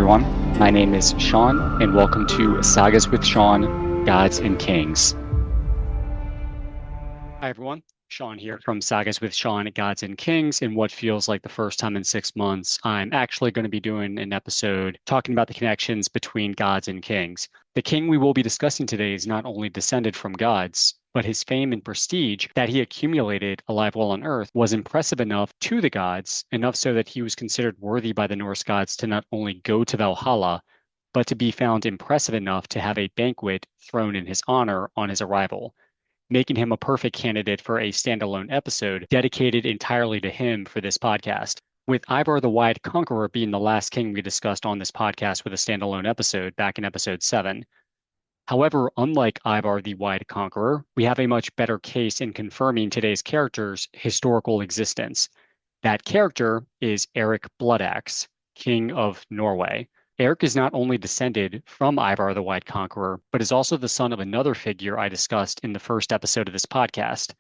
everyone. My name is Shawn, and welcome to Sagas with Shawn, Gods and Kings. Hi, everyone. Shawn here from Sagas with Shawn, Gods and Kings. In what feels like the first time in 6 months, I'm actually going to be doing an episode talking about the connections between gods and kings. The king we will be discussing today is not only descended from gods, but his fame and prestige that he accumulated alive while on Earth was impressive enough to the gods, enough so that he was considered worthy by the Norse gods to not only go to Valhalla, but to be found impressive enough to have a banquet thrown in his honor on his arrival, making him a perfect candidate for a standalone episode dedicated entirely to him for this podcast. With Ivar the Wide Conqueror being the last king we discussed on this podcast with a standalone episode back in episode 7. However, unlike Ivar the Wide Conqueror, we have a much better case in confirming today's character's historical existence. That character is Eric Bloodaxe, King of Norway. Eric is not only descended from Ivar the Wide Conqueror, but is also the son of another figure I discussed in the first episode of this podcast,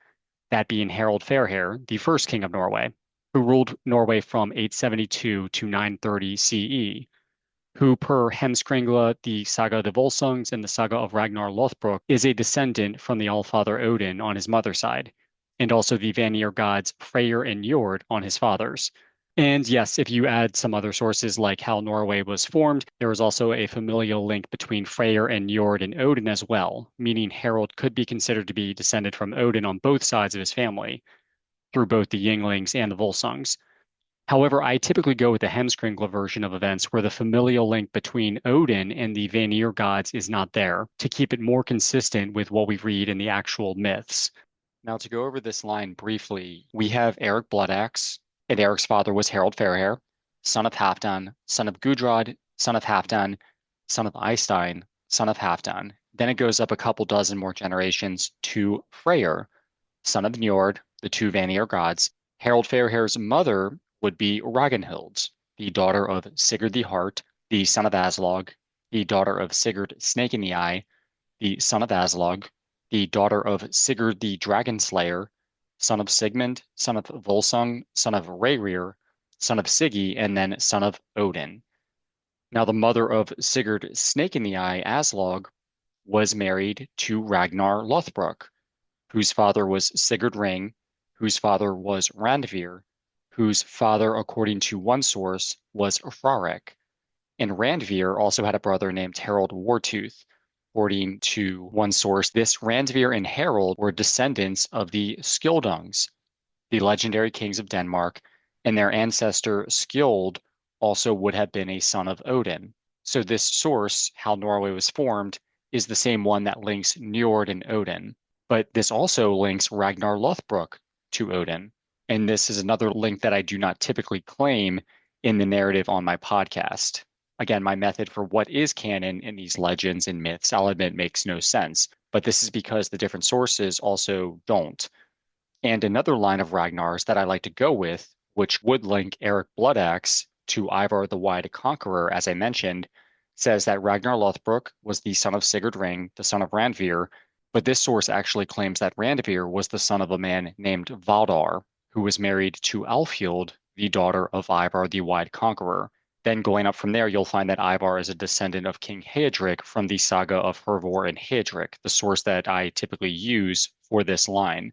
that being Harald Fairhair, the first king of Norway, who ruled Norway from 872 to 930 CE, who per Heimskringla, the saga of the Volsungs, and the saga of Ragnar Lothbrok, is a descendant from the Allfather Odin on his mother's side, and also the Vanir gods Freyr and Njörðr on his father's. And yes, if you add some other sources like how Norway was formed, there is also a familial link between Freyr and Njörðr and Odin as well, meaning Harald could be considered to be descended from Odin on both sides of his family, through both the Ynglinks and the Volsungs. However, I typically go with the Heimskringla version of events where the familial link between Odin and the Vanir gods is not there, to keep it more consistent with what we read in the actual myths. Now, to go over this line briefly, we have Eric Bloodaxe, and Eric's father was Harald Fairhair, son of Halfdan, son of Gudrod, son of Halfdan, son of Eystein, son of Halfdan. Then it goes up a couple dozen more generations to Freyr, son of Njörðr, the two Vanir gods. Harald Fairhair's mother would be Ragnhild, the daughter of Sigurd the Heart, the son of Aslog, the daughter of Sigurd Snake in the Eye, the son of Aslog, the daughter of Sigurd the Dragon Slayer, son of Sigmund, son of Volsung, son of Reyrir, son of Siggy, and then son of Odin. Now, the mother of Sigurd Snake in the Eye, Aslog, was married to Ragnar Lothbrok, whose father was Sigurd Ring, whose father was Randvir, whose father, according to one source, was Frarek. And Randvir also had a brother named Harald Wartooth. According to one source, this Randvir and Harald were descendants of the Skjoldungs, the legendary kings of Denmark, and their ancestor Skjold also would have been a son of Odin. So this source, how Norway was formed, is the same one that links Njörd and Odin. But this also links Ragnar Lothbrok to Odin. And this is another link that I do not typically claim in the narrative on my podcast. Again, my method for what is canon in these legends and myths, I'll admit, makes no sense. But this is because the different sources also don't. And another line of Ragnar's that I like to go with, which would link Eric Bloodaxe to Ivar the Wide Conqueror, as I mentioned, says that Ragnar Lothbrok was the son of Sigurd Ring, the son of Randvir, but this source actually claims that Randvir was the son of a man named Valdar, who was married to Alfhild, the daughter of Ivar the Wide Conqueror. Then going up from there, you'll find that Ivar is a descendant of King Heodric from the saga of Hervor and Heodric, the source that I typically use for this line.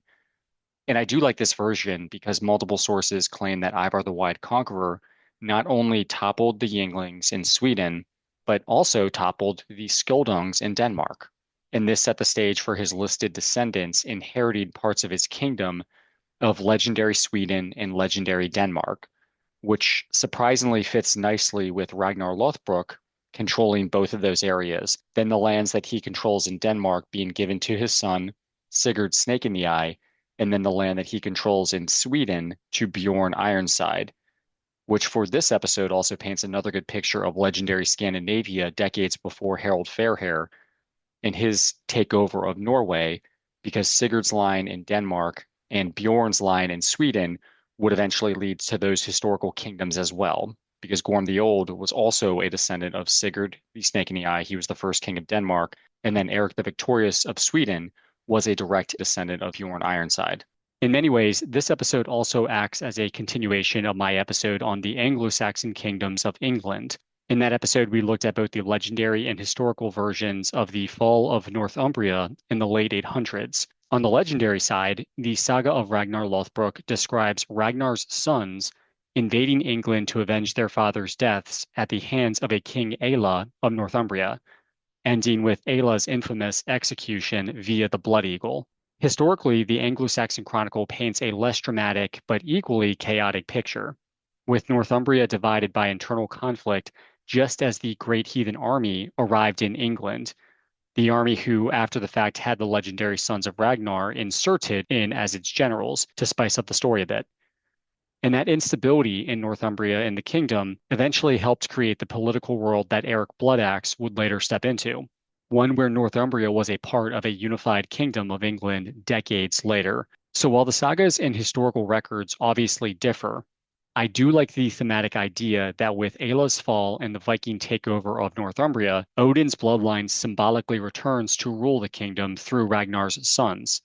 And I do like this version because multiple sources claim that Ivar the Wide Conqueror not only toppled the Ynglinks in Sweden, but also toppled the Skjoldungs in Denmark. And this set the stage for his listed descendants inheriting parts of his kingdom of legendary Sweden and legendary Denmark, which surprisingly fits nicely with Ragnar Lothbrok controlling both of those areas, then the lands that he controls in Denmark being given to his son, Sigurd Snake in the Eye, and then the land that he controls in Sweden to Bjorn Ironside, which for this episode also paints another good picture of legendary Scandinavia decades before Harald Fairhair and his takeover of Norway, because Sigurd's line in Denmark and Bjorn's line in Sweden would eventually lead to those historical kingdoms as well, because Gorm the Old was also a descendant of Sigurd the Snake in the Eye. He was the first king of Denmark, and then Eric the Victorious of Sweden was a direct descendant of Bjorn Ironside. In many ways, this episode also acts as a continuation of my episode on the Anglo-Saxon kingdoms of England. In that episode, we looked at both the legendary and historical versions of the fall of Northumbria in the late 800s. On the legendary side, the saga of Ragnar Lothbrok describes Ragnar's sons invading England to avenge their father's deaths at the hands of a King Aella of Northumbria, ending with Aella's infamous execution via the Blood Eagle. Historically, the Anglo-Saxon Chronicle paints a less dramatic but equally chaotic picture, with Northumbria divided by internal conflict just as the Great Heathen Army arrived in England. The army who, after the fact, had the legendary Sons of Ragnar inserted in as its generals to spice up the story a bit. And that instability in Northumbria and the kingdom eventually helped create the political world that Eric Bloodaxe would later step into, one where Northumbria was a part of a unified kingdom of England decades later. So while the sagas and historical records obviously differ, I do like the thematic idea that with Aella's fall and the Viking takeover of Northumbria, Odin's bloodline symbolically returns to rule the kingdom through Ragnar's sons.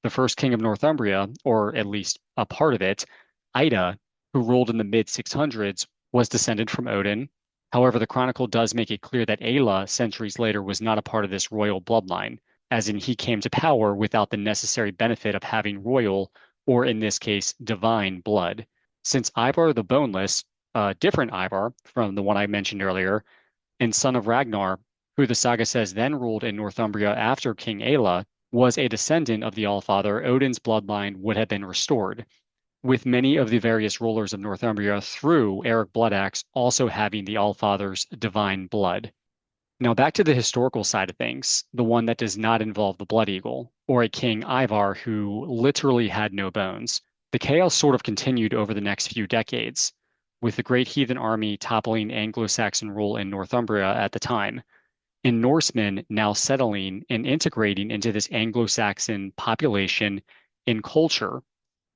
The first king of Northumbria, or at least a part of it, Ida, who ruled in the mid 600s, was descended from Odin. However, the chronicle does make it clear that Aella, centuries later, was not a part of this royal bloodline, as in he came to power without the necessary benefit of having royal, or in this case, divine blood. Since Ivar the Boneless, a different Ivar from the one I mentioned earlier, and son of Ragnar, who the saga says then ruled in Northumbria after King Aella, was a descendant of the Allfather, Odin's bloodline would have been restored, with many of the various rulers of Northumbria through Eric Bloodaxe also having the Allfather's divine blood. Now back to the historical side of things, the one that does not involve the Blood Eagle, or a King Ivar who literally had no bones. The chaos sort of continued over the next few decades, with the Great Heathen Army toppling Anglo-Saxon rule in Northumbria at the time, and Norsemen now settling and integrating into this Anglo-Saxon population and culture.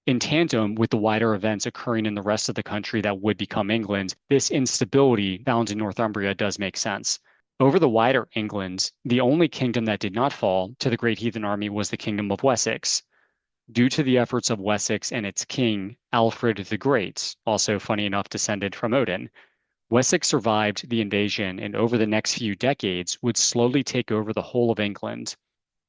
In tandem with the wider events occurring in the rest of the country that would become England, this instability found in Northumbria does make sense. Over the wider England, the only kingdom that did not fall to the Great Heathen Army was the Kingdom of Wessex. Due to the efforts of Wessex and its king, Alfred the Great, also funny enough descended from Odin, Wessex survived the invasion and over the next few decades would slowly take over the whole of England,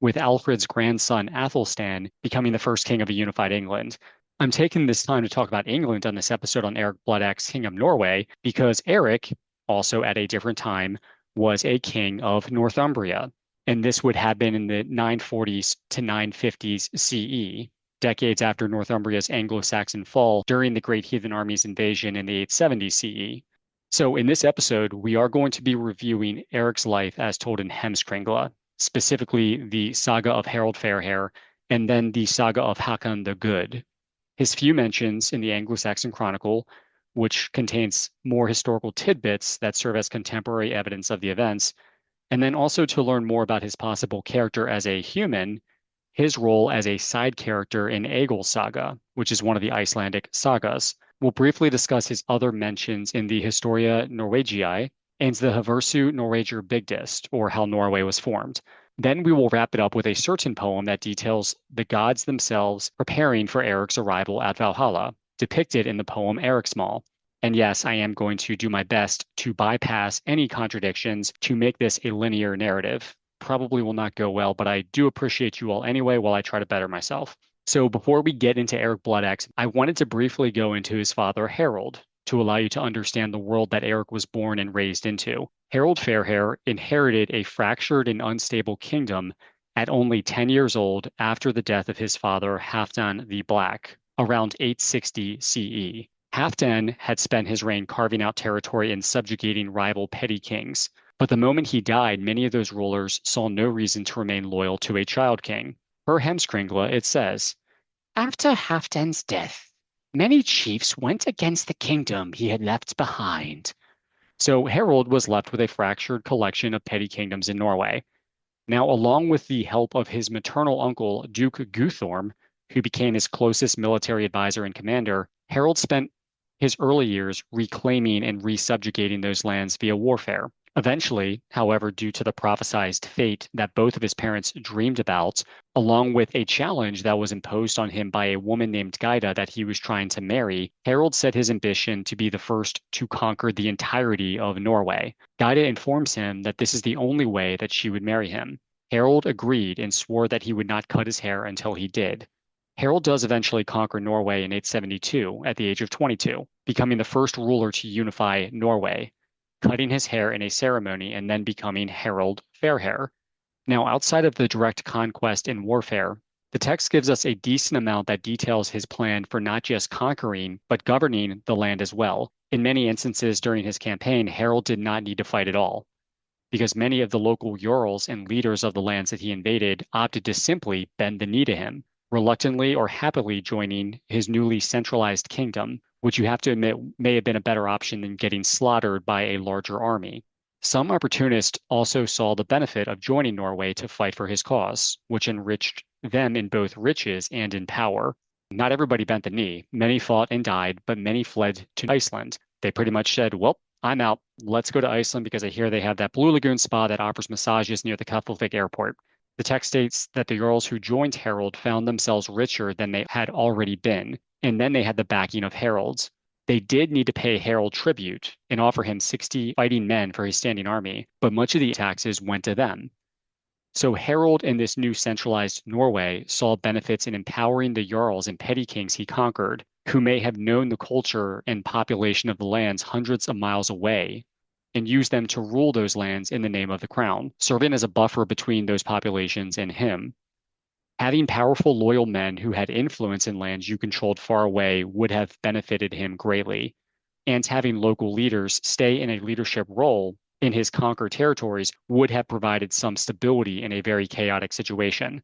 with Alfred's grandson Athelstan becoming the first king of a unified England. I'm taking this time to talk about England on this episode on Eric Bloodaxe, King of Norway, because Eric, also at a different time, was a king of Northumbria, and this would have been in the 940s to 950s CE, decades after Northumbria's Anglo-Saxon fall during the Great Heathen Army's invasion in the 870s CE. So in this episode, we are going to be reviewing Eric's life as told in Heimskringla, specifically the saga of Harald Fairhair, and then the saga of Haakon the Good. His few mentions in the Anglo-Saxon Chronicle, which contains more historical tidbits that serve as contemporary evidence of the events, and then also to learn more about his possible character as a human, his role as a side character in Egil's saga, which is one of the Icelandic sagas. We'll briefly discuss his other mentions in the Historia Norwegiae and the Havarsú Norwegiar Bygdist, or how Norway was formed. Then we will wrap it up with a certain poem that details the gods themselves preparing for Eric's arrival at Valhalla, depicted in the poem Eriksmal. And yes, I am going to do my best to bypass any contradictions to make this a linear narrative. Probably will not go well, but I do appreciate you all anyway while I try to better myself. So before we get into Eric Bloodaxe, I wanted to briefly go into his father, Harald, to allow you to understand the world that Eric was born and raised into. Harald Fairhair inherited a fractured and unstable kingdom at only 10 years old after the death of his father, Halfdan the Black, around 860 CE. Halfdan had spent his reign carving out territory and subjugating rival petty kings. But the moment he died, many of those rulers saw no reason to remain loyal to a child king. Per Heimskringla, it says, "After Halfdan's death, many chiefs went against the kingdom he had left behind." So Harold was left with a fractured collection of petty kingdoms in Norway. Now, along with the help of his maternal uncle, Duke Guthorm, who became his closest military advisor and commander, Harold spent his early years reclaiming and resubjugating those lands via warfare. Eventually, however, due to the prophesized fate that both of his parents dreamed about, along with a challenge that was imposed on him by a woman named Gyda that he was trying to marry, Harald set his ambition to be the first to conquer the entirety of Norway. Gyda informs him that this is the only way that she would marry him. Harald agreed and swore that he would not cut his hair until he did. Harald does eventually conquer Norway in 872 at the age of 22, becoming the first ruler to unify Norway, cutting his hair in a ceremony and then becoming Harald Fairhair. Now, outside of the direct conquest and warfare, the text gives us a decent amount that details his plan for not just conquering, but governing the land as well. In many instances during his campaign, Harald did not need to fight at all, because many of the local Jarls and leaders of the lands that he invaded opted to simply bend the knee to him, reluctantly or happily joining his newly centralized kingdom, which you have to admit may have been a better option than getting slaughtered by a larger army. Some opportunists also saw the benefit of joining Norway to fight for his cause, which enriched them in both riches and in power. Not everybody bent the knee. Many fought and died, but many fled to Iceland. They pretty much said, well, I'm out. Let's go to Iceland because I hear they have that Blue Lagoon spa that offers massages near the Keflavik airport. The text states that the Jarls who joined Harald found themselves richer than they had already been, and then they had the backing of Harald's. They did need to pay Harald tribute and offer him 60 fighting men for his standing army, but much of the taxes went to them. So Harald in this new centralized Norway saw benefits in empowering the Jarls and petty kings he conquered, who may have known the culture and population of the lands hundreds of miles away, and use them to rule those lands in the name of the crown, serving as a buffer between those populations and him. Having powerful, loyal men who had influence in lands you controlled far away would have benefited him greatly, and having local leaders stay in a leadership role in his conquered territories would have provided some stability in a very chaotic situation.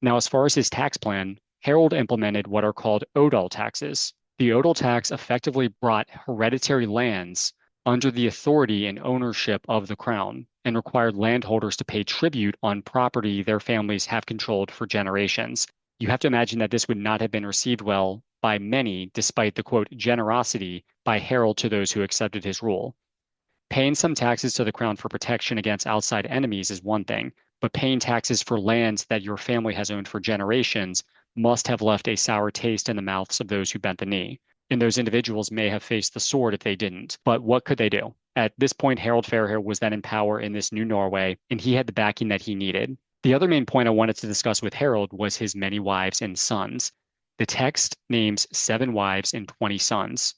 Now, as far as his tax plan, Harald implemented what are called odal taxes. The odal tax effectively brought hereditary lands under the authority and ownership of the crown and required landholders to pay tribute on property their families have controlled for generations. You have to imagine that this would not have been received well by many, despite the quote generosity by Harald to those who accepted his rule. Paying some taxes to the crown for protection against outside enemies is one thing, but paying taxes for lands that your family has owned for generations must have left a sour taste in the mouths of those who bent the knee. And those individuals may have faced the sword if they didn't. But what could they do? At this point, Harald Fairhair was then in power in this new Norway, and he had the backing that he needed. The other main point I wanted to discuss with Harald was his many wives and sons. The text names 7 wives and 20 sons.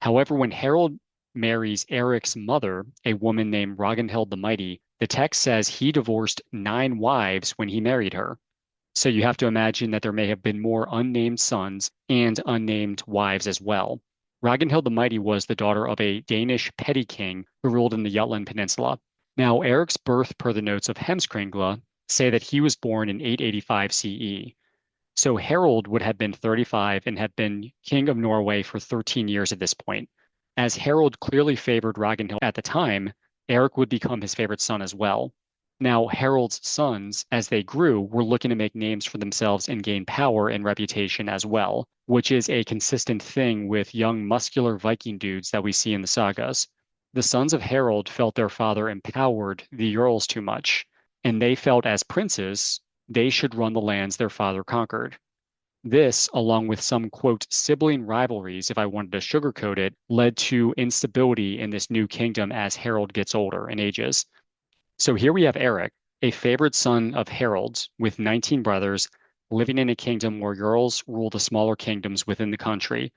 However, when Harald marries Eric's mother, a woman named Ragnhild the Mighty, the text says he divorced 9 wives when he married her. So you have to imagine that there may have been more unnamed sons and unnamed wives as well. Ragnhild the Mighty was the daughter of a Danish petty king who ruled in the Jutland Peninsula. Now, Eric's birth, per the notes of Heimskringla, say that he was born in 885 CE. So Harald would have been 35 and have been king of Norway for 13 years at this point. As Harald clearly favored Ragnhild at the time, Eric would become his favorite son as well. Now, Harald's sons, as they grew, were looking to make names for themselves and gain power and reputation as well, which is a consistent thing with young, muscular Viking dudes that we see in the sagas. The sons of Harald felt their father empowered the Jarls too much, and they felt as princes, they should run the lands their father conquered. This, along with some, quote, sibling rivalries, if I wanted to sugarcoat it, led to instability in this new kingdom as Harald gets older and ages. So here we have Eric, a favored son of Harald's with 19 brothers, living in a kingdom where Jarls rule the smaller kingdoms within the country.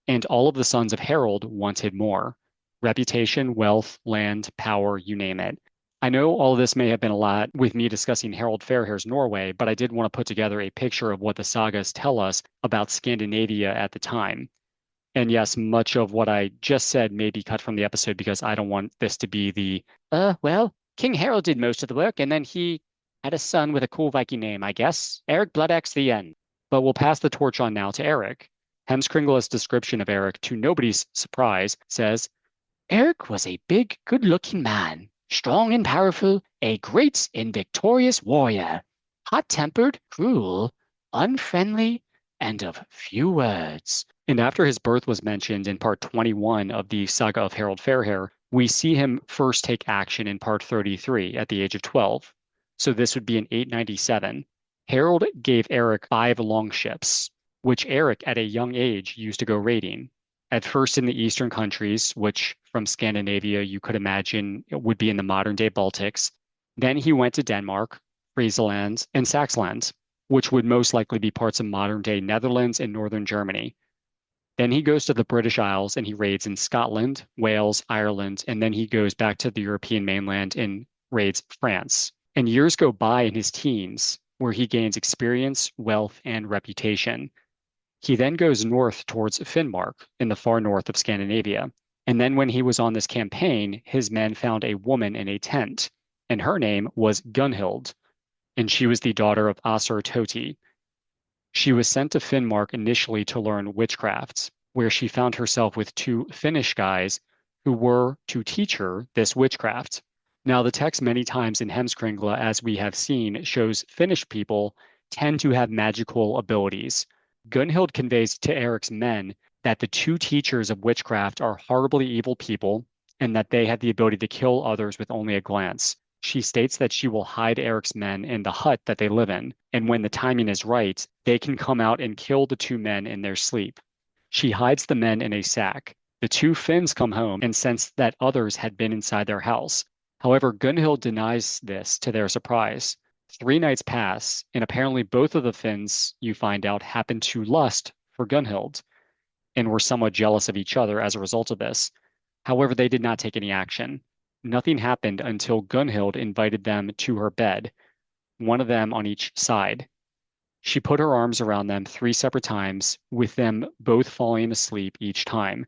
And all of the sons of Harald wanted more. Reputation, wealth, land, power, you name it. I know all of this may have been a lot with me discussing Harald Fairhair's Norway, but I did want to put together a picture of what the sagas tell us about Scandinavia at the time. And yes, much of what I just said may be cut from the episode because I don't want this to be the, well, King Harald did most of the work, and then he had a son with a cool Viking name, I guess. Eric Bloodaxe, the end. But we'll pass the torch on now to Eric. Heimskringla's description of Eric, to nobody's surprise, says, Eric was a big, good-looking man, strong and powerful, a great and victorious warrior, hot-tempered, cruel, unfriendly, and of few words. And after his birth was mentioned in part 21 of the Saga of Harald Fairhair, We see him first take action in part 33 at the age of 12. So this would be in 897. Harald gave Eric 5 longships, which Eric at a young age used to go raiding. At first in the eastern countries, which from Scandinavia you could imagine would be in the modern day Baltics. Then he went to Denmark, Friesland, and Saxland, which would most likely be parts of modern day Netherlands and northern Germany. Then he goes to the British Isles and he raids in Scotland, Wales, Ireland, and then he goes back to the European mainland and raids France. And years go by in his teens where he gains experience, wealth, and reputation. He then goes north towards Finnmark in the far north of Scandinavia. And then when he was on this campaign, his men found a woman in a tent, and her name was Gunhild, and she was the daughter of Asur Toti. She was sent to Finnmark initially to learn witchcraft, where she found herself with 2 Finnish guys who were to teach her this witchcraft. Now, the text many times in Heimskringla, as we have seen, shows Finnish people tend to have magical abilities. Gunhild conveys to Eric's men that the 2 teachers of witchcraft are horribly evil people and that they have the ability to kill others with only a glance. She states that she will hide Eric's men in the hut that they live in, and when the timing is right, they can come out and kill the 2 men in their sleep. She hides the men in a sack. The 2 Finns come home and sense that others had been inside their house. However, Gunhild denies this to their surprise. 3 nights pass, and apparently both of the Finns, you find out, happen to lust for Gunhild and were somewhat jealous of each other as a result of this. However, they did not take any action. Nothing happened until Gunhild invited them to her bed, one of them on each side. She put her arms around them 3 separate times, with them both falling asleep each time,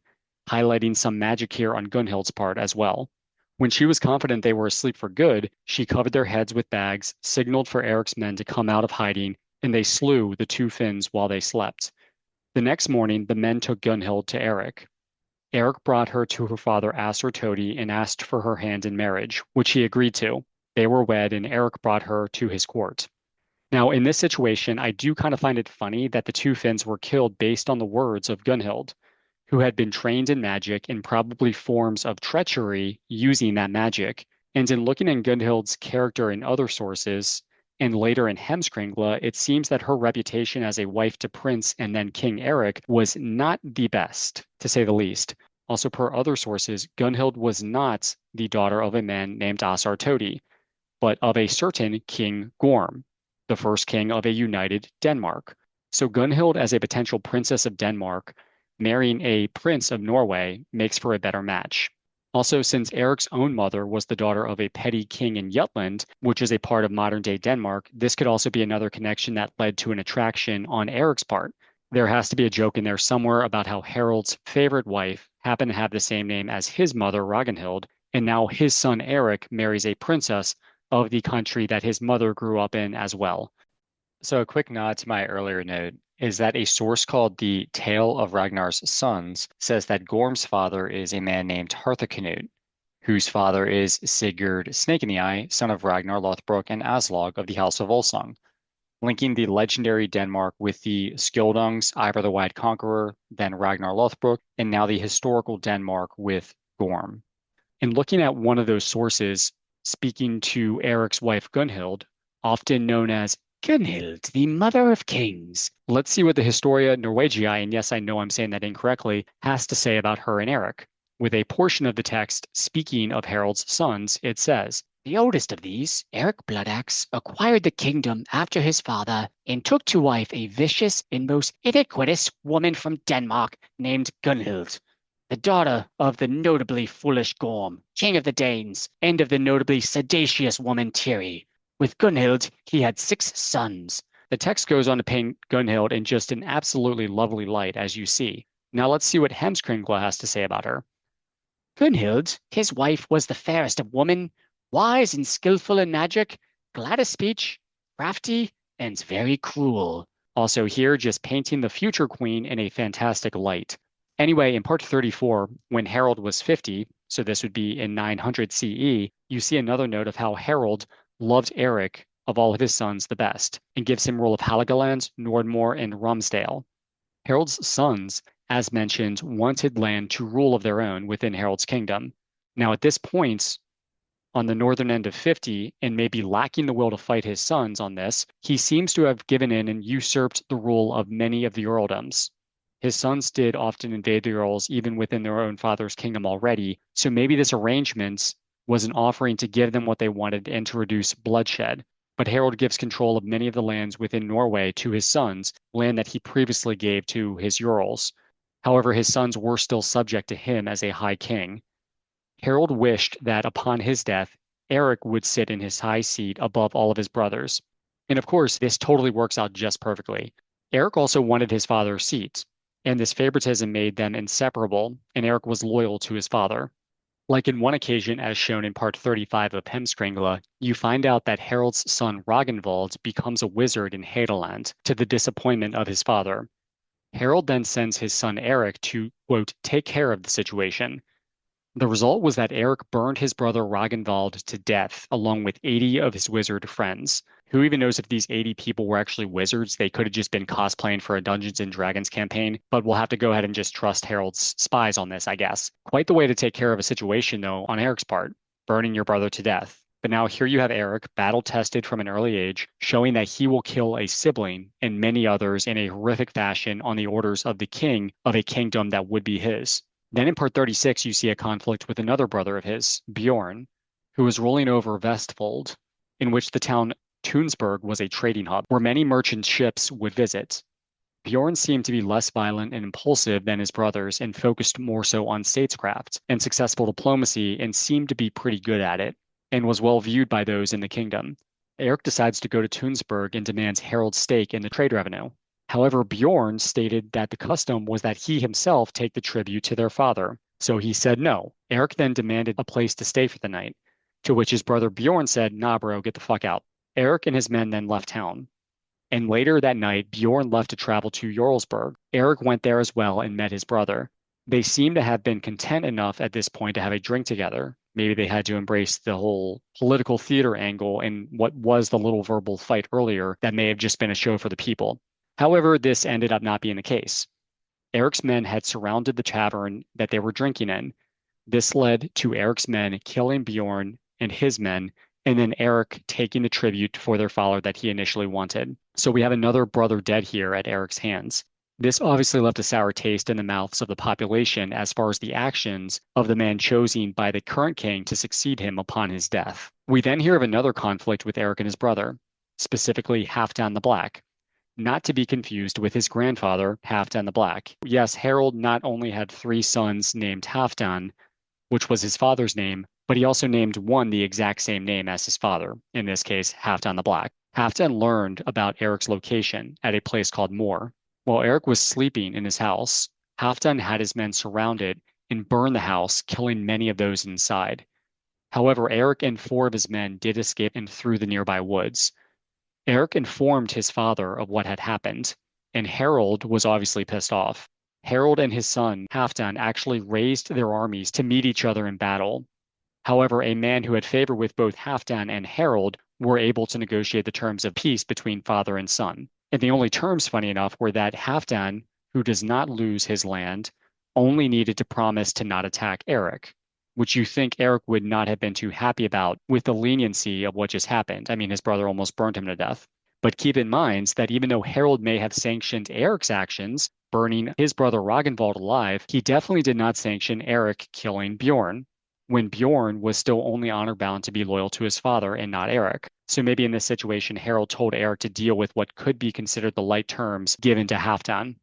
highlighting some magic here on Gunhild's part as well. When she was confident they were asleep for good, she covered their heads with bags, signaled for Eric's men to come out of hiding, and they slew the 2 Finns while they slept. The next morning, the men took Gunhild to Eric. Eric brought her to her father Asur Toti and asked for her hand in marriage, which he agreed to. They were wed, and Eric brought her to his court. Now, in this situation, I do kind of find it funny that the 2 Finns were killed based on the words of Gunhild, who had been trained in magic and probably forms of treachery using that magic. And in looking at Gunhild's character in other sources, and later in Heimskringla, it seems that her reputation as a wife to Prince and then King Eric was not the best, to say the least. Also, per other sources, Gunhild was not the daughter of a man named Asur Toti, but of a certain King Gorm, the first king of a united Denmark. So Gunhild, as a potential princess of Denmark, marrying a prince of Norway makes for a better match. Also, since Eric's own mother was the daughter of a petty king in Jutland, which is a part of modern-day Denmark, this could also be another connection that led to an attraction on Eric's part. There has to be a joke in there somewhere about how Harald's favorite wife happened to have the same name as his mother, Ragnhild, and now his son Eric marries a princess of the country that his mother grew up in as well. So a quick nod to my earlier note is that a source called the Tale of Ragnar's Sons says that Gorm's father is a man named Harthacnut, whose father is Sigurd Snake in the Eye, son of Ragnar Lothbrok and Aslog of the House of Volsung, linking the legendary Denmark with the Skjoldungs, Ivar the Wide Conqueror, then Ragnar Lothbrok, and now the historical Denmark with Gorm. In looking at one of those sources, speaking to Eric's wife Gunhild, often known as Gunhild, the mother of kings. Let's see what the Historia Norwegiae, and yes, I know I'm saying that incorrectly, has to say about her and Eric. With a portion of the text speaking of Harald's sons, it says, "The oldest of these, Eric Bloodaxe, acquired the kingdom after his father and took to wife a vicious and most iniquitous woman from Denmark named Gunhild, the daughter of the notably foolish Gorm, king of the Danes, and of the notably sedacious woman Tiri. With Gunhild, he had 6 sons." The text goes on to paint Gunhild in just an absolutely lovely light, as you see. Now let's see what Heimskringla has to say about her. "Gunhild, his wife, was the fairest of women, wise and skillful in magic, glad of speech, crafty, and very cruel." Also here, just painting the future queen in a fantastic light. Anyway, in part 34, when Harald was 50, so this would be in 900 CE, you see another note of how Harald loved Eric of all of his sons the best, and gives him rule of Halagaland, Nordmore, and Romsdale. Harald's sons, as mentioned, wanted land to rule of their own within Harald's kingdom. Now, at this point, on the northern end of 50, and maybe lacking the will to fight his sons on this, he seems to have given in and usurped the rule of many of the earldoms. His sons did often invade the earls even within their own father's kingdom already, so maybe this arrangement was an offering to give them what they wanted and to reduce bloodshed. But Harold gives control of many of the lands within Norway to his sons, land that he previously gave to his earls. However, his sons were still subject to him as a high king. Harold wished that upon his death, Eric would sit in his high seat above all of his brothers. And of course, this totally works out just perfectly. Eric also wanted his father's seat, and this favoritism made them inseparable, and Eric was loyal to his father. Like in one occasion, as shown in part 35 of Hemskringla, you find out that Harold's son Ragnvald becomes a wizard in Hedeland to the disappointment of his father. Harold then sends his son Eric to, quote, take care of the situation. The result was that Eric burned his brother Ragnvald to death, along with 80 of his wizard friends. Who even knows if these 80 people were actually wizards? They could have just been cosplaying for a Dungeons and Dragons campaign, but we'll have to go ahead and just trust Harold's spies on this, I guess. Quite the way to take care of a situation, though, on Eric's part, burning your brother to death. But now here you have Eric, battle-tested from an early age, showing that he will kill a sibling and many others in a horrific fashion on the orders of the king of a kingdom that would be his. Then in part 36, you see a conflict with another brother of his, Bjorn, who was ruling over Vestfold, in which the town Tunsberg was a trading hub where many merchant ships would visit. Bjorn seemed to be less violent and impulsive than his brothers and focused more so on statescraft and successful diplomacy and seemed to be pretty good at it and was well viewed by those in the kingdom. Eric decides to go to Tunsberg and demands Harold's stake in the trade revenue. However, Bjorn stated that the custom was that he himself take the tribute to their father, so he said no. Eric then demanded a place to stay for the night, to which his brother Bjorn said, nah bro, get the fuck out. Eric and his men then left town. And later that night, Bjorn left to travel to Jarlsberg. Eric went there as well and met his brother. They seem to have been content enough at this point to have a drink together. Maybe they had to embrace the whole political theater angle in what was the little verbal fight earlier that may have just been a show for the people. However, this ended up not being the case. Eric's men had surrounded the tavern that they were drinking in. This led to Eric's men killing Bjorn and his men, and then Eric taking the tribute for their father that he initially wanted. So we have another brother dead here at Eric's hands. This obviously left a sour taste in the mouths of the population as far as the actions of the man chosen by the current king to succeed him upon his death. We then hear of another conflict with Eric and his brother, specifically Halfdan the Black. Not to be confused with his grandfather, Halfdan the Black. Yes, Harold not only had 3 sons named Halfdan, which was his father's name, but he also named one the exact same name as his father, in this case, Halfdan the Black. Halfdan learned about Eric's location at a place called Moor. While Eric was sleeping in his house, Halfdan had his men surrounded and burn the house, killing many of those inside. However, Eric and 4 of his men did escape and through the nearby woods. Eric informed his father of what had happened, and Harold was obviously pissed off. Harold and his son, Halfdan, actually raised their armies to meet each other in battle. However, a man who had favor with both Halfdan and Harold were able to negotiate the terms of peace between father and son. And the only terms, funny enough, were that Halfdan, who does not lose his land, only needed to promise to not attack Eric, which you think Eric would not have been too happy about with the leniency of what just happened. I mean, his brother almost burned him to death. But keep in mind that even though Harold may have sanctioned Eric's actions, burning his brother Ragnvald alive, he definitely did not sanction Eric killing Bjorn, when Bjorn was still only honor bound to be loyal to his father and not Eric. So maybe in this situation, Harold told Eric to deal with what could be considered the light terms given to Halfdan.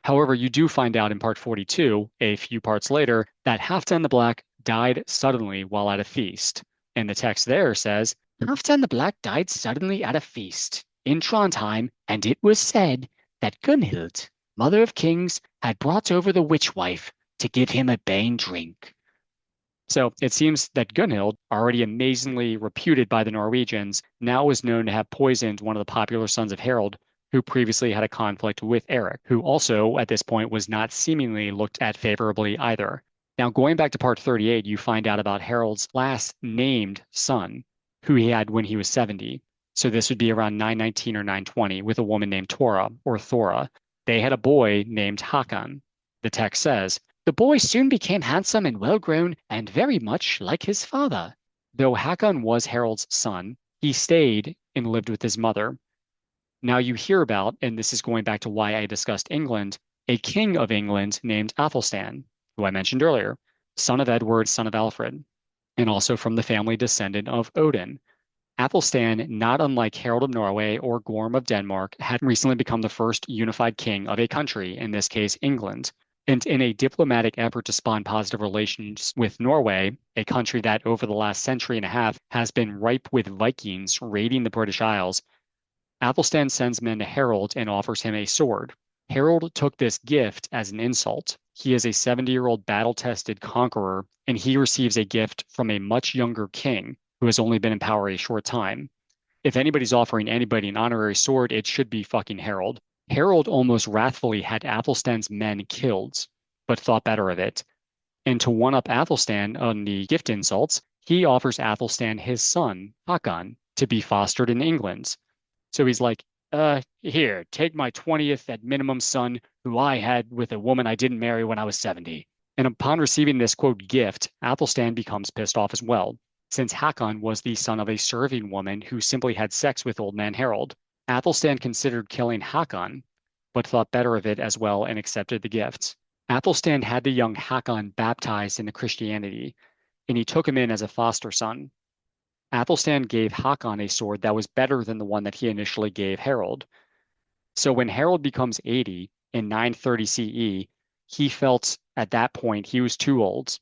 However, you do find out in part 42, a few parts later, that Halfdan the Black died suddenly while at a feast. And the text there says, Halfdan the Black died suddenly at a feast in Trondheim, and it was said that Gunhild, mother of kings, had brought over the witch wife to give him a bane drink. So it seems that Gunhild, already amazingly reputed by the Norwegians, now was known to have poisoned one of the popular sons of Harold, who previously had a conflict with Eric, who also at this point was not seemingly looked at favorably either. Now, going back to part 38, you find out about Harold's last named son, who he had when he was 70. So this would be around 919 or 920 with a woman named Tora or Thora. They had a boy named Haakon. The text says, The boy soon became handsome and well grown and very much like his father. Though Haakon was Harald's son, he stayed and lived with his mother. Now you hear about, and this is going back to why I discussed England, a king of England named Athelstan, who I mentioned earlier, son of Edward, son of Alfred, and also from the family descendant of Odin. Athelstan, not unlike Harald of Norway or Gorm of Denmark, had recently become the first unified king of a country, in this case, England. And in a diplomatic effort to spawn positive relations with Norway, a country that over the last century and a half has been ripe with Vikings raiding the British Isles, Athelstan sends men to Harald and offers him a sword. Harald took this gift as an insult. He is a 70-year-old battle-tested conqueror, and he receives a gift from a much younger king who has only been in power a short time. If anybody's offering anybody an honorary sword, it should be fucking Harald. Harald almost wrathfully had Athelstan's men killed, but thought better of it. And to one-up Athelstan on the gift insults, he offers Athelstan his son, Haakon, to be fostered in England. So he's like, here, take my 20th at minimum son, who I had with a woman I didn't marry when I was 70. And upon receiving this quote gift, Athelstan becomes pissed off as well, since Haakon was the son of a serving woman who simply had sex with old man Harald. Athelstan considered killing Haakon, but thought better of it as well and accepted the gift. Athelstan had the young Haakon baptized into Christianity, and he took him in as a foster son. Athelstan gave Haakon a sword that was better than the one that he initially gave Harald. So when Harald becomes 80 in 930 CE, he felt at that point he was too old,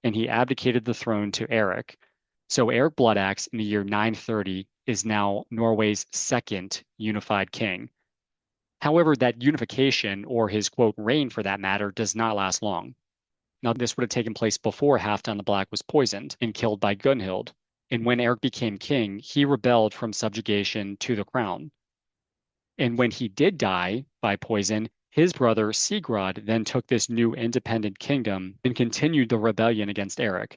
and he abdicated the throne to Eric. So Eric Bloodaxe in the year 930 is now Norway's second unified king. However, that unification, or his quote reign for that matter, does not last long. Now, this would have taken place before Halfdan the Black was poisoned and killed by Gunhild. And when Eric became king, he rebelled from subjugation to the crown. And when he did die by poison, his brother Sigurd then took this new independent kingdom and continued the rebellion against Eric,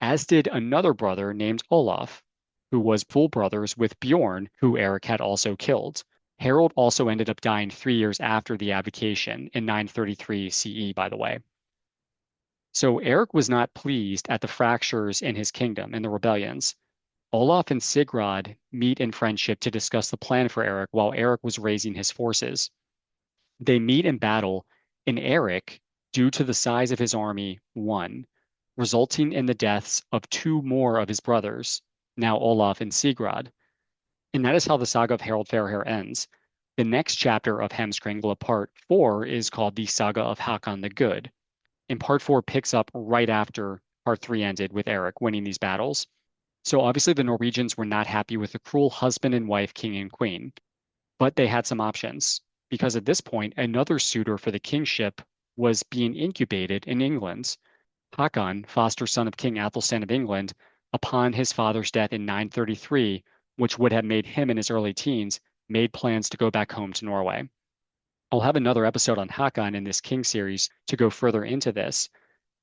as did another brother named Olaf, who was full brothers with Bjorn, who Eric had also killed. Harald also ended up dying 3 years after the abdication in 933 CE, by the way. So Eric was not pleased at the fractures in his kingdom and the rebellions. Olaf and Sigurd meet in friendship to discuss the plan for Eric while Eric was raising his forces. They meet in battle, and Eric, due to the size of his army, won, resulting in the deaths of two more of his brothers, now Olaf and Sigurd. And that is how the saga of Harald Fairhair ends. The next chapter of Heimskringla Part 4 is called the Saga of Haakon the Good. And Part 4 picks up right after Part 3 ended with Eric winning these battles. So obviously the Norwegians were not happy with the cruel husband and wife, king and queen. But they had some options, because at this point, another suitor for the kingship was being incubated in England. Haakon, foster son of King Athelstan of England, upon his father's death in 933, which would have made him in his early teens, made plans to go back home to Norway. I'll have another episode on Haakon in this King series to go further into this.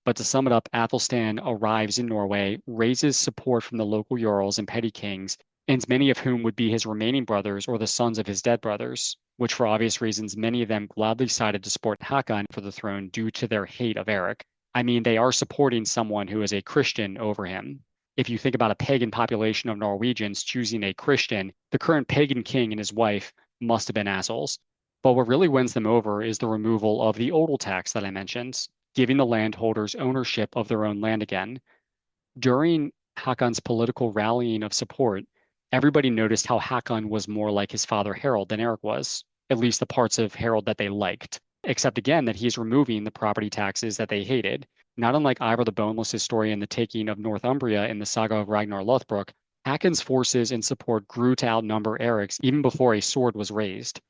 But to sum it up, Athelstan arrives in Norway, raises support from the local Jarls and petty kings, and many of whom would be his remaining brothers or the sons of his dead brothers, which for obvious reasons, many of them gladly decided to support Haakon for the throne due to their hate of Eric. I mean, they are supporting someone who is a Christian over him. If you think about a pagan population of Norwegians choosing a Christian, the current pagan king and his wife must have been assholes. But what really wins them over is the removal of the odel tax that I mentioned, giving the landholders ownership of their own land again. During Haakon's political rallying of support, everybody noticed how Haakon was more like his father Harald than Eric was, at least the parts of Harald that they liked, except again that he's removing the property taxes that they hated. Not unlike Ivar the Boneless historian, the taking of Northumbria in the saga of Ragnar Lothbrok, Haakon's forces and support grew to outnumber Eric's even before a sword was raised.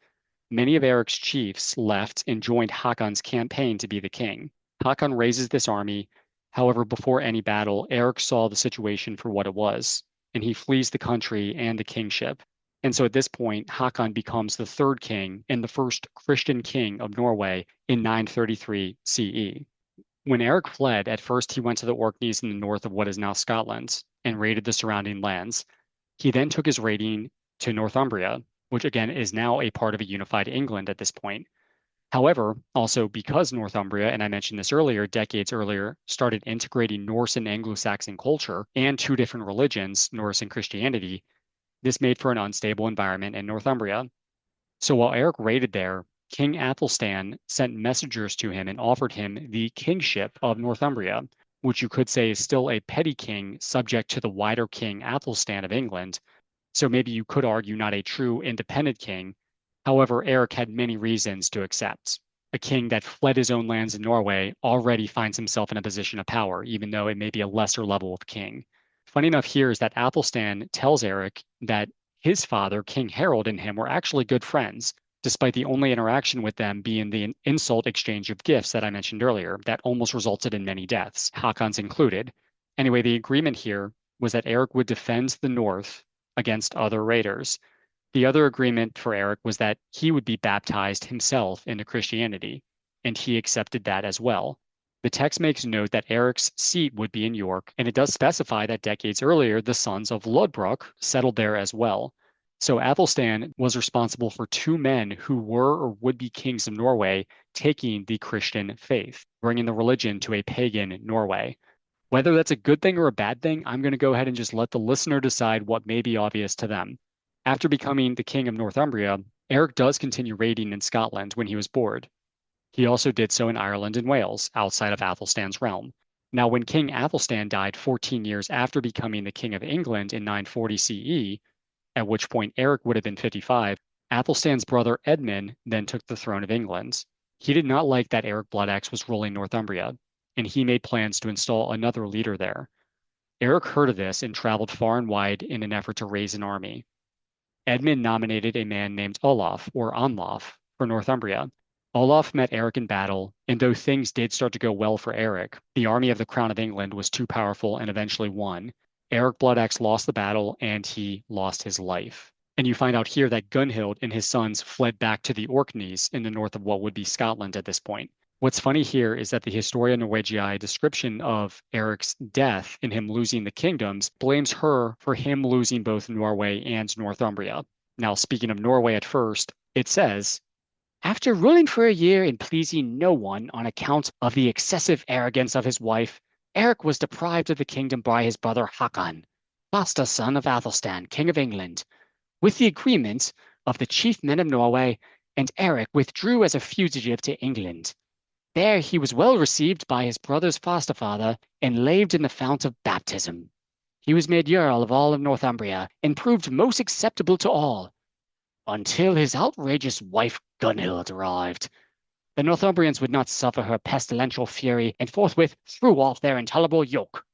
Many of Eric's chiefs left and joined Haakon's campaign to be the king. Haakon raises this army. However, before any battle, Eric saw the situation for what it was, and he flees the country and the kingship. And so at this point, Haakon becomes the third king and the first Christian king of Norway in 933 CE. When Eric fled, at first he went to the Orkneys in the north of what is now Scotland and raided the surrounding lands. He then took his raiding to Northumbria, which again is now a part of a unified England at this point. However, also because Northumbria, and I mentioned this earlier, decades earlier, started integrating Norse and Anglo-Saxon culture and two different religions, Norse and Christianity, this made for an unstable environment in Northumbria. So while Eric raided there, King Athelstan sent messengers to him and offered him the kingship of Northumbria, which you could say is still a petty king subject to the wider King Athelstan of England. So maybe you could argue not a true independent king. However, Eric had many reasons to accept. A king that fled his own lands in Norway already finds himself in a position of power, even though it may be a lesser level of king. Funny enough here is that Athelstan tells Eric that his father, King Harald, and him were actually good friends, despite the only interaction with them being the insult exchange of gifts that I mentioned earlier, that almost resulted in many deaths, Haakon's included. Anyway, the agreement here was that Eric would defend the North against other raiders. The other agreement for Eric was that he would be baptized himself into Christianity, and he accepted that as well. The text makes note that Eric's seat would be in York, and it does specify that decades earlier, the sons of Lodbrok settled there as well. So Athelstan was responsible for two men who were or would be kings of Norway taking the Christian faith, bringing the religion to a pagan Norway. Whether that's a good thing or a bad thing, I'm going to go ahead and just let the listener decide what may be obvious to them. After becoming the king of Northumbria, Eric does continue raiding in Scotland when he was bored. He also did so in Ireland and Wales, outside of Athelstan's realm. Now, when King Athelstan died 14 years after becoming the king of England in 940 CE, at which point Eric would have been 55, Athelstan's brother Edmund then took the throne of England. He did not like that Eric Bloodaxe was ruling Northumbria, and he made plans to install another leader there. Eric heard of this and traveled far and wide in an effort to raise an army. Edmund nominated a man named Olaf, or Onlaf, for Northumbria. Olaf met Eric in battle, and though things did start to go well for Eric, the army of the Crown of England was too powerful and eventually won. Eric Bloodaxe lost the battle, and he lost his life. And you find out here that Gunhild and his sons fled back to the Orkneys in the north of what would be Scotland at this point. What's funny here is that the Historia Norwegiae description of Eric's death and him losing the kingdoms blames her for him losing both Norway and Northumbria. Now, speaking of Norway at first, it says, after ruling for a year and pleasing no one on account of the excessive arrogance of his wife, Eric was deprived of the kingdom by his brother Haakon, foster son of Athelstan, king of England. With the agreement of the chief men of Norway, and Eric withdrew as a fugitive to England. There he was well received by his brother's foster father and laved in the fount of baptism. He was made Jarl of all of Northumbria and proved most acceptable to all, until his outrageous wife Gunhild arrived. The Northumbrians would not suffer her pestilential fury and forthwith threw off their intolerable yoke.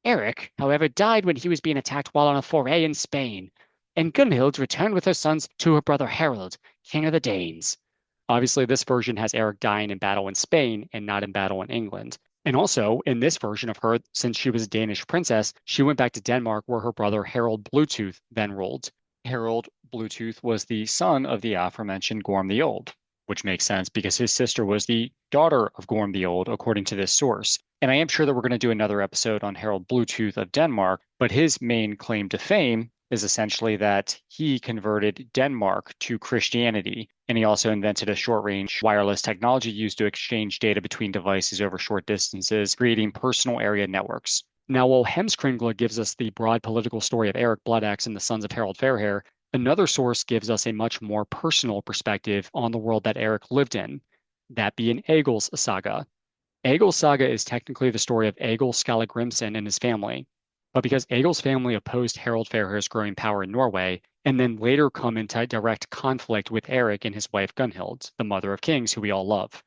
Eric, however, died when he was being attacked while on a foray in Spain, and Gunhild returned with her sons to her brother Harald, king of the Danes. Obviously, this version has Eric dying in battle in Spain and not in battle in England. And also, in this version of her, since she was a Danish princess, she went back to Denmark where her brother Harald Bluetooth then ruled. Harald Bluetooth was the son of the aforementioned Gorm the Old, which makes sense because his sister was the daughter of Gorm the Old, according to this source. And I am sure that we're going to do another episode on Harald Bluetooth of Denmark, but his main claim to fame is essentially that he converted Denmark to Christianity, and he also invented a short-range wireless technology used to exchange data between devices over short distances, creating personal area networks. Now, while Heimskringla gives us the broad political story of Eric Bloodaxe and the sons of Harald Fairhair, another source gives us a much more personal perspective on the world that Eric lived in, that being Egil's saga. Egil's saga is technically the story of Egil Skallagrimson and his family. But because Egil's family opposed Harald Fairhair's growing power in Norway, and then later come into direct conflict with Eric and his wife Gunhild, the mother of kings who we all love.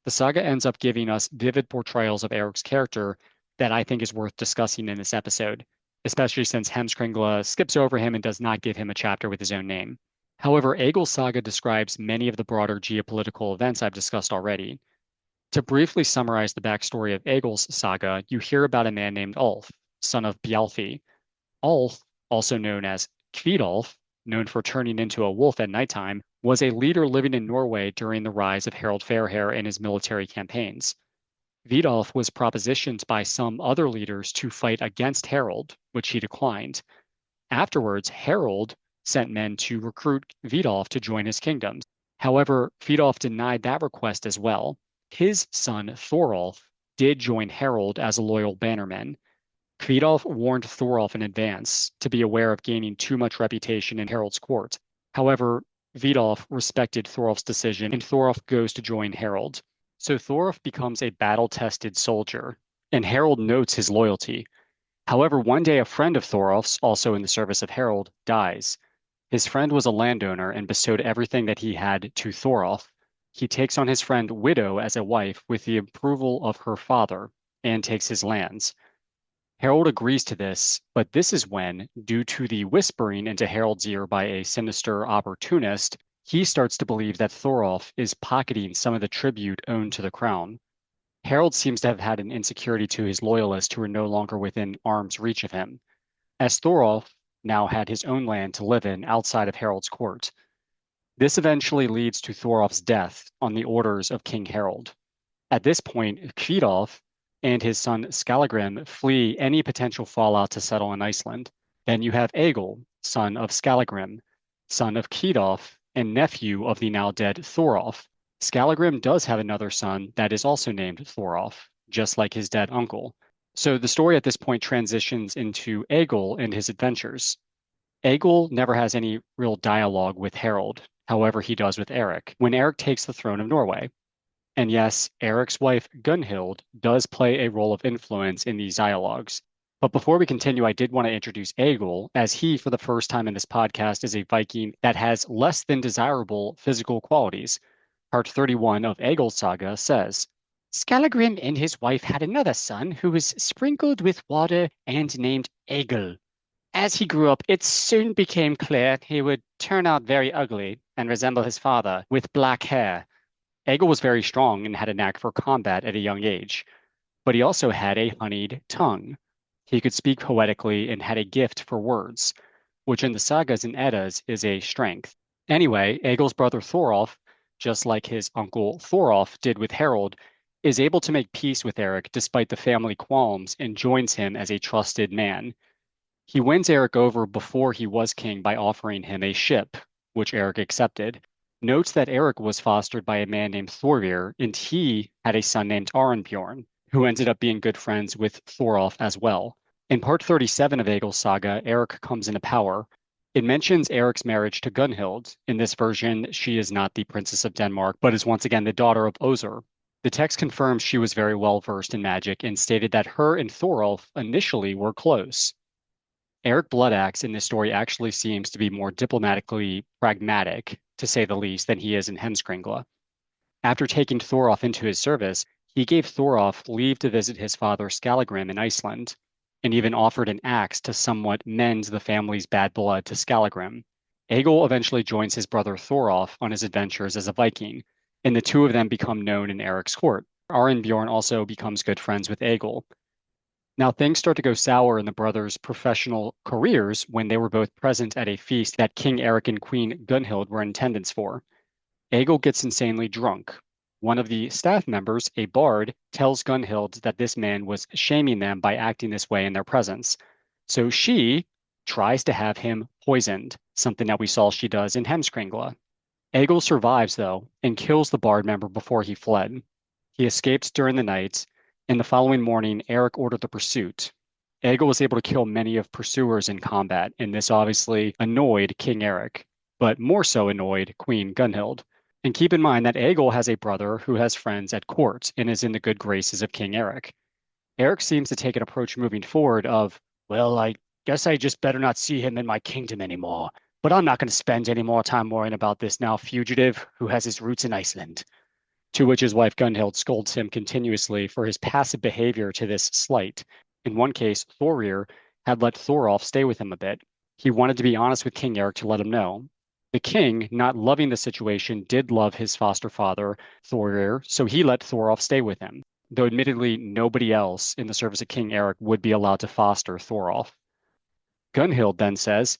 The saga ends up giving us vivid portrayals of Eric's character that I think is worth discussing in this episode, especially since Heimskringla skips over him and does not give him a chapter with his own name. However, Egil's saga describes many of the broader geopolitical events I've discussed already. To briefly summarize the backstory of Egil's saga, you hear about a man named Ulf, son of Bjalfi. Ulf, also known as Kvidolf, known for turning into a wolf at nighttime, was a leader living in Norway during the rise of Harald Fairhair and his military campaigns. Vidolf was propositioned by some other leaders to fight against Harald, which he declined. Afterwards, Harald sent men to recruit Vidolf to join his kingdoms. However, Fridolf denied that request as well. His son, Thorolf, did join Harald as a loyal bannerman. Fridolf warned Thorolf in advance to be aware of gaining too much reputation in Harald's court. However, Vidolf respected Thorolf's decision, and Thorolf goes to join Harald. So Thorolf becomes a battle-tested soldier, and Harald notes his loyalty. However, one day a friend of Thorolf's, also in the service of Harald, dies. His friend was a landowner and bestowed everything that he had to Thorolf. He takes on his friend Widow as a wife with the approval of her father and takes his lands. Harold agrees to this, but this is when, due to the whispering into Harold's ear by a sinister opportunist, he starts to believe that Thorolf is pocketing some of the tribute owed to the crown. Harold seems to have had an insecurity to his loyalists who were no longer within arm's reach of him, as Thorolf now had his own land to live in outside of Harold's court. This eventually leads to Thorolf's death on the orders of King Harold. At this point, Kvidolf and his son Skallagrim flee any potential fallout to settle in Iceland. Then you have Egil, son of Skallagrim, son of Kvidolf, and nephew of the now dead Thorolf. Skallagrim does have another son that is also named Thorolf, just like his dead uncle. So the story at this point transitions into Egil and his adventures. Egil never has any real dialogue with Harold, however he does with Eric, when Eric takes the throne of Norway. And yes, Eric's wife, Gunhild, does play a role of influence in these dialogues. But before we continue, I did want to introduce Egil, as he, for the first time in this podcast, is a Viking that has less than desirable physical qualities. Part 31 of Egil's saga says, Skallagrim and his wife had another son who was sprinkled with water and named Egil. As he grew up, it soon became clear he would turn out very ugly and resemble his father, with black hair. Egil was very strong and had a knack for combat at a young age, but he also had a honeyed tongue. He could speak poetically and had a gift for words, which in the sagas and Eddas is a strength. Anyway, Egil's brother Thorolf, just like his uncle Thorolf did with Harold, is able to make peace with Eric despite the family qualms and joins him as a trusted man. He wins Eric over before he was king by offering him a ship, which Eric accepted. Notes that Eric was fostered by a man named Thorvir, and he had a son named Arnbjorn, who ended up being good friends with Thorolf as well. In part 37 of Egil's saga, Eric comes into power. It mentions Eric's marriage to Gunhild. In this version, she is not the Princess of Denmark, but is once again the daughter of Ozur. The text confirms she was very well versed in magic and stated that her and Thorolf initially were close. Eric Bloodaxe in this story actually seems to be more diplomatically pragmatic, to say the least, than he is in Heimskringla. After taking Thorolf into his service, he gave Thorolf leave to visit his father Skallagrim in Iceland, and even offered an axe to somewhat mend the family's bad blood to Skallagrim. Egil eventually joins his brother Thorolf on his adventures as a Viking, and the two of them become known in Eric's court. Arnbjorn also becomes good friends with Egil. Now things start to go sour in the brothers' professional careers when they were both present at a feast that King Eric and Queen Gunhild were in attendance for. Egil gets insanely drunk. One of the staff members, a bard, tells Gunhild that this man was shaming them by acting this way in their presence. So she tries to have him poisoned, something that we saw she does in Heimskringla. Egil survives, though, and kills the bard member before he fled. He escapes during the night, and the following morning, Eric ordered the pursuit. Egil was able to kill many of pursuers in combat, and this obviously annoyed King Eric, but more so annoyed Queen Gunhild. And keep in mind that Egil has a brother who has friends at court and is in the good graces of King Eric. Eric seems to take an approach moving forward of, well, I guess I just better not see him in my kingdom anymore, but I'm not going to spend any more time worrying about this now fugitive who has his roots in Iceland. To which his wife Gunhild scolds him continuously for his passive behavior to this slight. In one case, Thorir had let Thorolf stay with him a bit. He wanted to be honest with King Eric to let him know. The king, not loving the situation, did love his foster father, Thorir, so he let Thorolf stay with him, though admittedly nobody else in the service of King Eric would be allowed to foster Thorolf. Gunhild then says,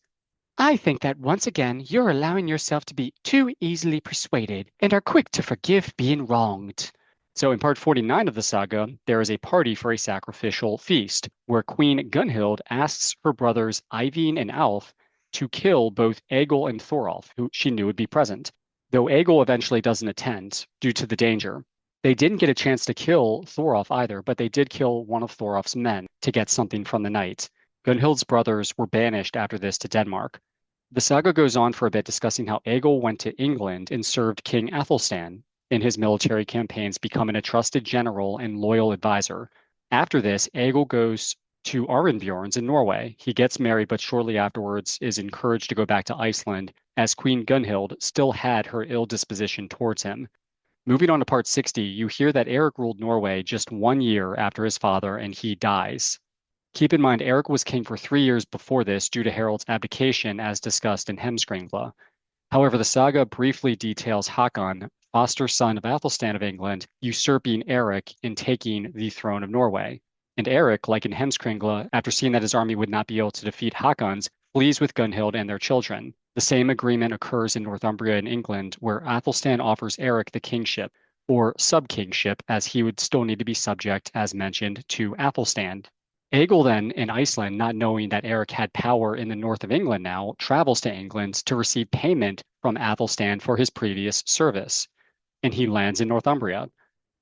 I think that once again you're allowing yourself to be too easily persuaded and are quick to forgive being wronged. So in part 49 of the saga, there is a party for a sacrificial feast where Queen Gunhild asks her brothers Eyvind and Alf to kill both Egil and Thorolf, who she knew would be present. though Egil eventually doesn't attend due to the danger. They didn't get a chance to kill Thorolf either, but they did kill one of Thorolf's men to get something from the knight. Gunhild's brothers were banished after this to Denmark. The saga goes on for a bit discussing how Egil went to England and served King Athelstan in his military campaigns, becoming a trusted general and loyal advisor. After this, Egil goes to Arnbjorn's in Norway. He gets married, but shortly afterwards is encouraged to go back to Iceland, as Queen Gunhild still had her ill disposition towards him. Moving on to part 60, you hear that Eric ruled Norway just 1 year after his father, and he dies. Keep in mind, Eric was king for 3 years before this due to Harald's abdication, as discussed in Heimskringla. However, the saga briefly details Haakon, foster son of Athelstan of England, usurping Eric and taking the throne of Norway. And Eric, like in Heimskringla, after seeing that his army would not be able to defeat Haakon's, flees with Gunhild and their children. The same agreement occurs in Northumbria in England, where Athelstan offers Eric the kingship, or sub-kingship, as he would still need to be subject, as mentioned, to Athelstan. Egil then, in Iceland, not knowing that Eric had power in the north of England now, travels to England to receive payment from Athelstan for his previous service, and he lands in Northumbria.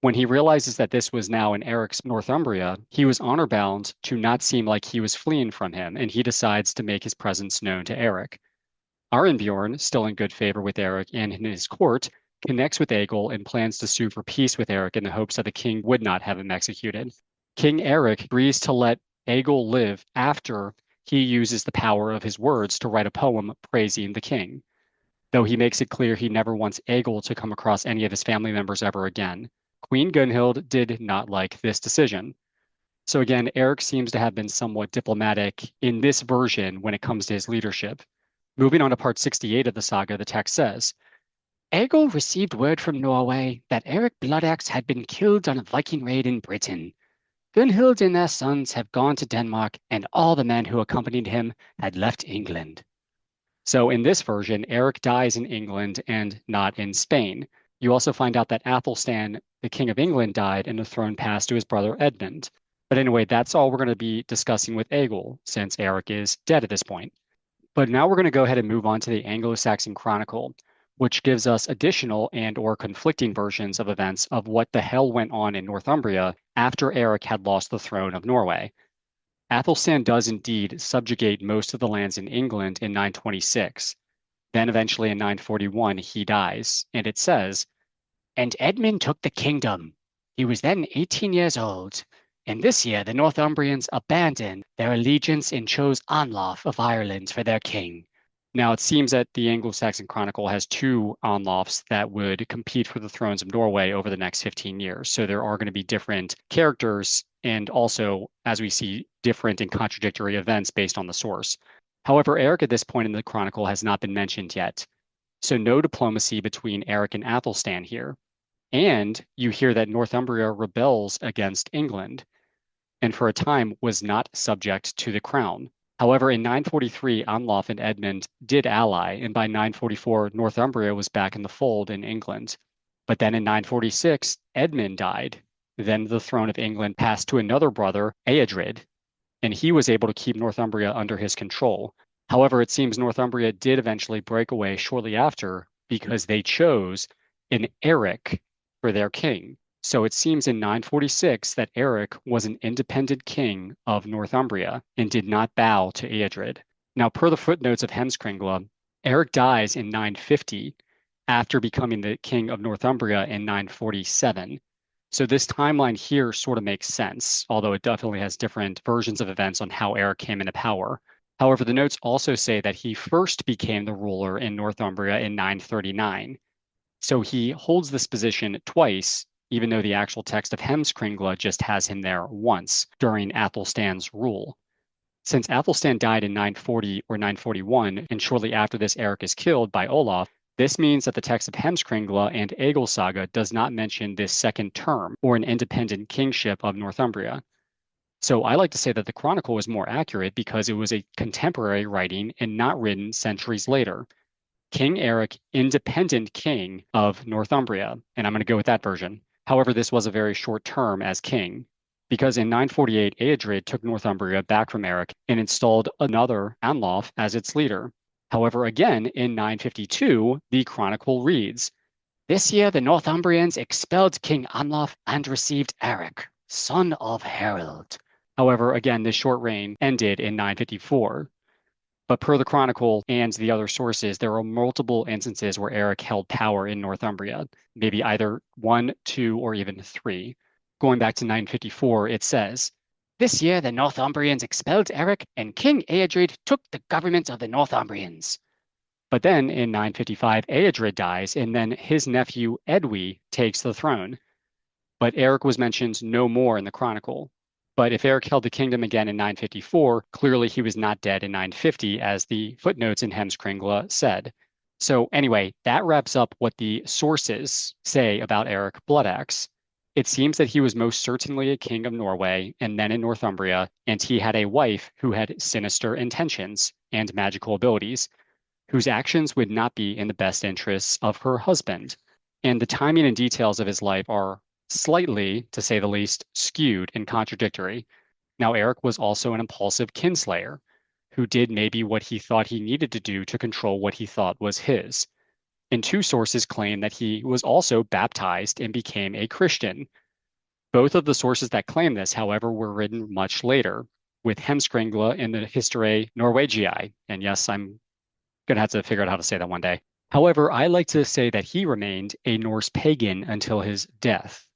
When he realizes that this was now in Eric's Northumbria, he was honor-bound to not seem like he was fleeing from him, and he decides to make his presence known to Eric. Arnbjorn, still in good favor with Eric and in his court, connects with Egil and plans to sue for peace with Eric in the hopes that the king would not have him executed. King Eric agrees to let Egil live after he uses the power of his words to write a poem praising the king, though he makes it clear he never wants Egil to come across any of his family members ever again. Queen Gunhild did not like this decision. So again, Eric seems to have been somewhat diplomatic in this version when it comes to his leadership. Moving on to part 68 of the saga, the text says, Egil received word from Norway that Eric Bloodaxe had been killed on a Viking raid in Britain. Gunhild and their sons have gone to Denmark, and all the men who accompanied him had left England. So in this version, Eric dies in England and not in Spain. You also find out that Athelstan, the King of England, died and the throne passed to his brother Edmund. But anyway, that's all we're going to be discussing with Egil, since Eric is dead at this point. But now we're going to go ahead and move on to the Anglo-Saxon Chronicle, which gives us additional and or conflicting versions of events of what the hell went on in Northumbria after Eric had lost the throne of Norway. Athelstan does indeed subjugate most of the lands in England in 926. Then eventually in 941, he dies, and it says, And Edmund took the kingdom. He was then 18 years old. And this year the Northumbrians abandoned their allegiance and chose Anlaf of Ireland for their king. Now, it seems that the Anglo-Saxon Chronicle has two Anlafs that would compete for the thrones of Norway over the next 15 years. So there are going to be different characters and also, as we see, different and contradictory events based on the source. However, Eric at this point in the Chronicle has not been mentioned yet. So no diplomacy between Eric and Athelstan here. And you hear that Northumbria rebels against England, and for a time was not subject to the crown. However, in 943, Anlaf and Edmund did ally, and by 944, Northumbria was back in the fold in England. But then in 946, Edmund died. Then the throne of England passed to another brother, Eadred, and he was able to keep Northumbria under his control. However, it seems Northumbria did eventually break away shortly after because they chose an Eric for their king. So it seems in 946 that Eric was an independent king of Northumbria and did not bow to Eadred. Now, per the footnotes of Heimskringla, Eric dies in 950 after becoming the king of Northumbria in 947. So this timeline here sort of makes sense, although it definitely has different versions of events on how Eric came into power. However, the notes also say that he first became the ruler in Northumbria in 939. So he holds this position twice, even though the actual text of Heimskringla just has him there once during Athelstan's rule. Since Athelstan died in 940 or 941, and shortly after this Eric is killed by Olaf, this means that the text of Heimskringla and Egil saga does not mention this second term or an independent kingship of Northumbria. So I like to say that the Chronicle was more accurate because it was a contemporary writing and not written centuries later. King Eric, independent king of Northumbria, and I'm going to go with that version. However, this was a very short term as king, because in 948, Eadred took Northumbria back from Eric and installed another Anlaf as its leader. However, again, in 952, the chronicle reads, "This year the Northumbrians expelled King Anlaf and received Eric, son of Harald." However, again, this short reign ended in 954. But per the Chronicle and the other sources, there are multiple instances where Eric held power in Northumbria, maybe either one, two, or even three. Going back to 954, it says, "This year the Northumbrians expelled Eric, and King Eadred took the government of the Northumbrians." But then in 955, Eadred dies, and then his nephew Edwy takes the throne. But Eric was mentioned no more in the Chronicle. But if Eric held the kingdom again in 954, clearly he was not dead in 950, as the footnotes in Heimskringla said. So anyway, that wraps up what the sources say about Eric Bloodaxe. It seems that he was most certainly a king of Norway and then in Northumbria, and he had a wife who had sinister intentions and magical abilities, whose actions would not be in the best interests of her husband. And the timing and details of his life are slightly, to say the least, skewed and contradictory. Now, Eric was also an impulsive kinslayer who did maybe what he thought he needed to do to control what he thought was his. And two sources claim that he was also baptized and became a Christian. Both of the sources that claim this, however, were written much later, with Heimskringla in the History Norwegiae. And yes, I'm going to have to figure out how to say that one day. However, I like to say that he remained a Norse pagan until his death,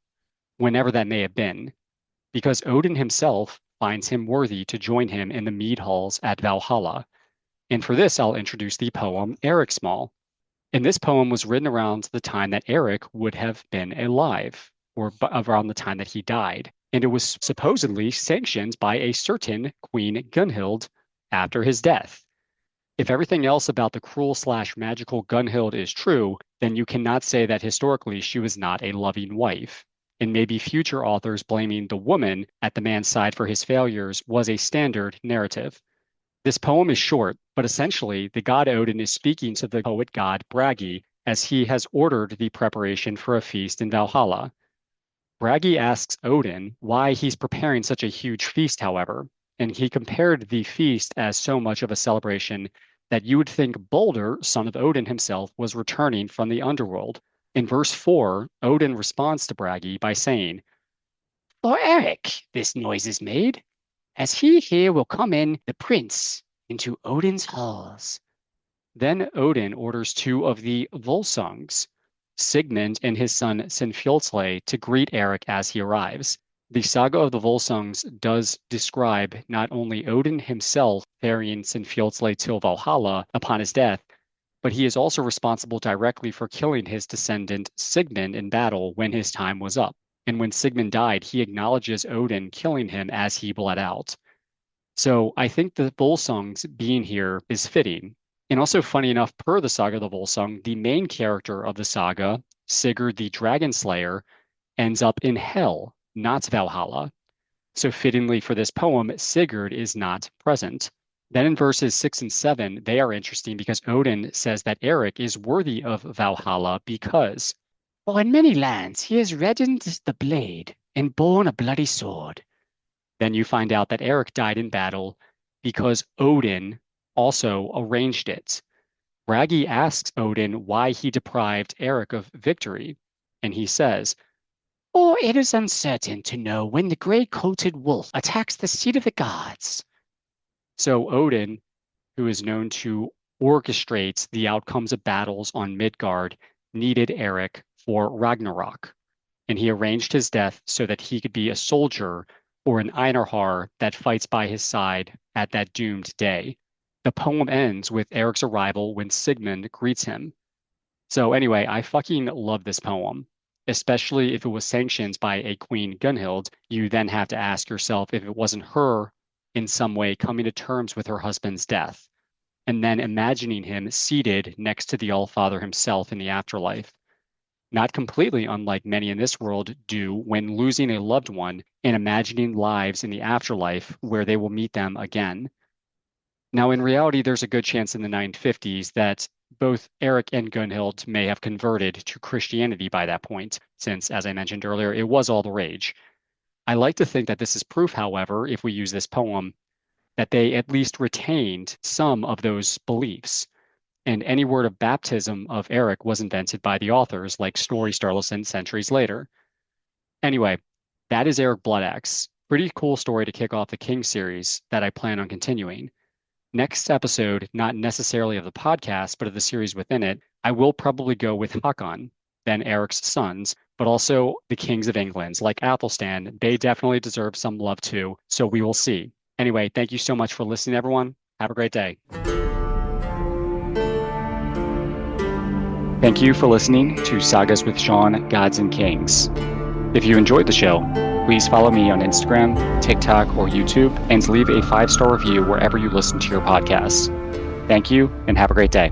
whenever that may have been, because Odin himself finds him worthy to join him in the mead halls at Valhalla. And for this, I'll introduce the poem Eric Small. And this poem was written around the time that Eric would have been alive, or around the time that he died. And it was supposedly sanctioned by a certain Queen Gunhild after his death. If everything else about the cruel/magical Gunhild is true, then you cannot say that historically she was not a loving wife. And maybe future authors blaming the woman at the man's side for his failures was a standard narrative. This poem is short, but essentially the god Odin is speaking to the poet god Bragi as he has ordered the preparation for a feast in Valhalla. Bragi asks Odin why he's preparing such a huge feast, however, and he compared the feast as so much of a celebration that you would think Balder, son of Odin himself, was returning from the underworld. In verse 4, Odin responds to Bragi by saying, "For Eric this noise is made, as he here will come in, the prince, into Odin's halls." Then Odin orders two of the Volsungs, Sigmund and his son Sinfjotli, to greet Eric as he arrives. The saga of the Volsungs does describe not only Odin himself ferrying Sinfjotli to Valhalla upon his death, but he is also responsible directly for killing his descendant Sigmund in battle when his time was up. And when Sigmund died, he acknowledges Odin killing him as he bled out. So I think the Volsungs being here is fitting. And also funny enough, per the saga of the Volsung, the main character of the saga, Sigurd the Dragon Slayer, ends up in Hell, not Valhalla. So fittingly for this poem, Sigurd is not present. Then in verses 6 and 7, they are interesting because Odin says that Eric is worthy of Valhalla because, "For in many lands he has reddened the blade and borne a bloody sword." Then you find out that Eric died in battle because Odin also arranged it. Bragi asks Odin why he deprived Eric of victory, and he says, "For it is uncertain to know when the gray-coated wolf attacks the seat of the gods." So Odin, who is known to orchestrate the outcomes of battles on Midgard, needed Eric for Ragnarok, and he arranged his death so that he could be a soldier or an Einarhar that fights by his side at that doomed day. The poem ends with Eric's arrival when Sigmund greets him. So anyway, I fucking love this poem, especially if it was sanctioned by a Queen Gunhild. You then have to ask yourself if it wasn't her in some way coming to terms with her husband's death, and then imagining him seated next to the All-Father himself in the afterlife. Not completely unlike many in this world do when losing a loved one and imagining lives in the afterlife where they will meet them again. Now, in reality, there's a good chance in the 950s that both Eric and Gunhild may have converted to Christianity by that point, since, as I mentioned earlier, it was all the rage. I like to think that this is proof, however, if we use this poem, that they at least retained some of those beliefs. And any word of baptism of Eric was invented by the authors, like Snorri Sturluson centuries later. Anyway, that is Eric Bloodaxe. Pretty cool story to kick off the King series that I plan on continuing. Next episode, not necessarily of the podcast, but of the series within it, I will probably go with Haakon, then Eric's sons, but also the kings of England, like Athelstan. They definitely deserve some love too, so we will see. Anyway, thank you so much for listening, everyone. Have a great day. Thank you for listening to Sagas with Shawn, Gods and Kings. If you enjoyed the show, please follow me on Instagram, TikTok, or YouTube, and leave a 5-star review wherever you listen to your podcasts. Thank you, and have a great day.